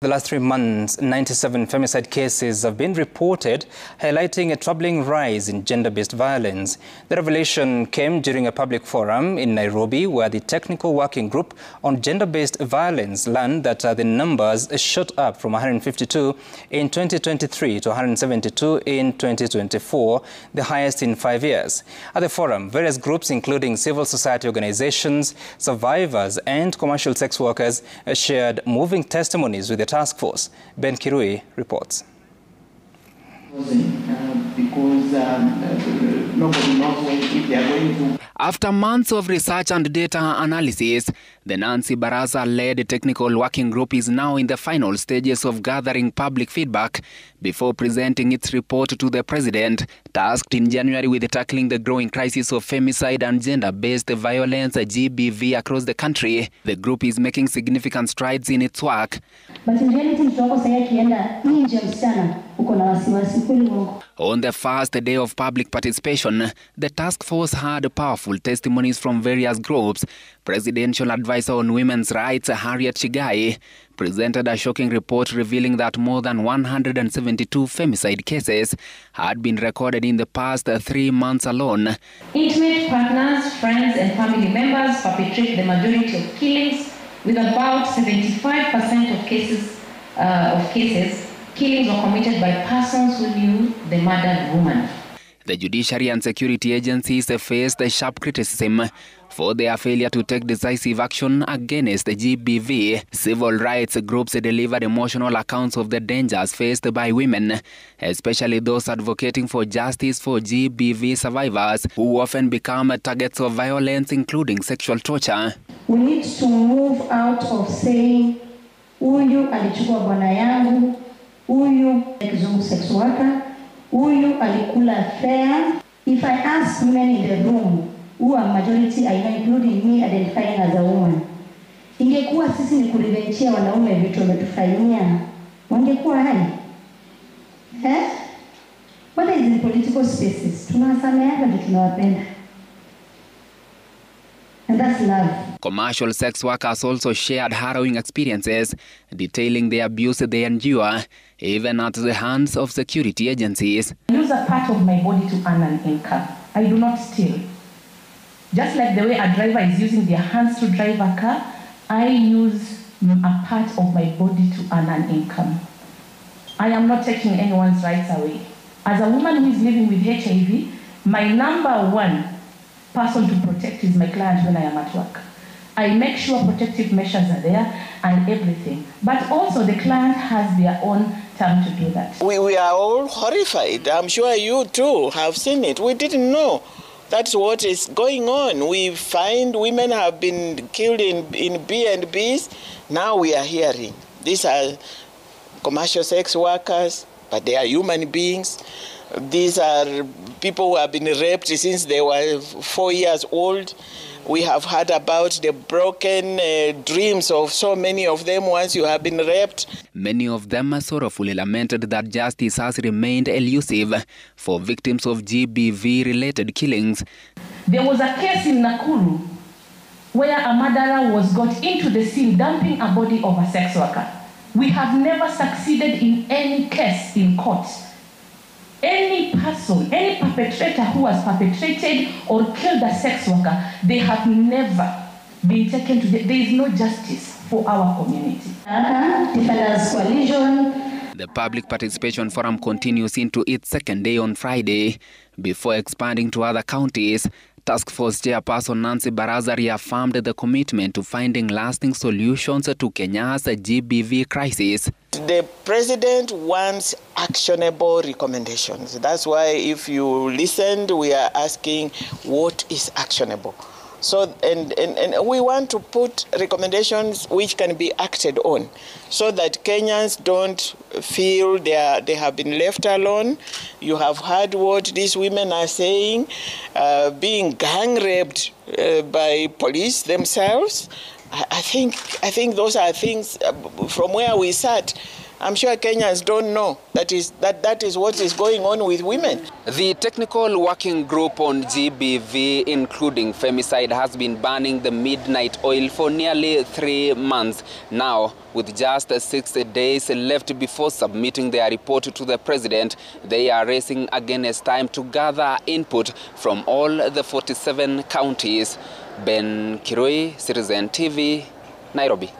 The last 3 months, 97 femicide cases have been reported, highlighting a troubling rise in gender-based violence. The revelation came during a public forum in Nairobi, where the Technical Working Group on Gender-Based Violence learned that the numbers shot up from 152 in 2023 to 172 in 2024, the highest in 5 years. At the forum, various groups, including civil society organizations, survivors, and commercial sex workers, shared moving testimonies with the task force. Ben Kirui reports. After months of research and data analysis, the Nancy Baraza-led technical working group is now in the final stages of gathering public feedback before presenting its report to the president, tasked in January with tackling the growing crisis of femicide and gender-based violence (GBV) across the country. The group is making significant strides in its work. On the first day of public participation, the task force had powerful testimonies from various groups. Presidential Advisor on Women's Rights, Harriet Chigai, presented a shocking report revealing that more than 172 femicide cases had been recorded in the past 3 months alone. Intimate partners, friends, and family members perpetrate the majority of killings, with about 75% of cases, killings were committed by persons who knew the murdered woman. The judiciary and security agencies faced sharp criticism for their failure to take decisive action against the GBV. Civil rights groups delivered emotional accounts of the dangers faced by women, especially those advocating for justice for GBV survivors, who often become targets of violence, including sexual torture. We need to move out of saying, "Huyu alichukua bwana yangu, huyu kizungu sex worker, huyu alikula fair." If I ask women in the room, who are majority, I know, including me identifying as a woman, ingekuwa sisi ni kulivenchia wanaume vitu wametufanyia, wangekuwa hai? Whether it's in political spaces, tunawasameheana ndio tunawapenda. And that's love. Commercial sex workers also shared harrowing experiences, detailing the abuse they endure, even at the hands of security agencies. I use a part of my body to earn an income. I do not steal. Just like the way a driver is using their hands to drive a car, I use a part of my body to earn an income. I am not taking anyone's rights away. As a woman who is living with HIV, my number one person to protect is my client when I am at work. I make sure protective measures are there and everything. But also the client has their own time to do that. We are all horrified. I'm sure you too have seen it. We didn't know that's what is going on. We find women have been killed in B&Bs. Now we are hearing these are commercial sex workers, but they are human beings. These are people who have been raped since they were 4 years old. We have heard about the broken dreams of so many of them once you have been raped. Many of them sorrowfully lamented that justice has remained elusive for victims of GBV-related killings. There was a case in Nakuru where a murderer was got into the scene dumping a body of a sex worker. We have never succeeded in any case in court. Any person, any perpetrator who has perpetrated or killed a sex worker, they have never been taken to there is no justice for our community. Defenders Coalition. The public participation forum continues into its second day on Friday before expanding to other counties. Task Force Chairperson Nancy Baraza reaffirmed the commitment to finding lasting solutions to Kenya's GBV crisis. The president wants actionable recommendations. That's why if you listened, we are asking what is actionable. So, and we want to put recommendations which can be acted on so that Kenyans don't feel they have been left alone. You have heard what these women are saying, being gang raped by police themselves. I think those are things from where we sat. I'm sure Kenyans don't know that is what is going on with women. The technical working group on GBV, including femicide, has been banning the midnight oil for nearly 3 months now. With just 6 days left before submitting their report to the president, they are racing against time to gather input from all the 47 counties. Ben Kirui, Citizen TV, Nairobi.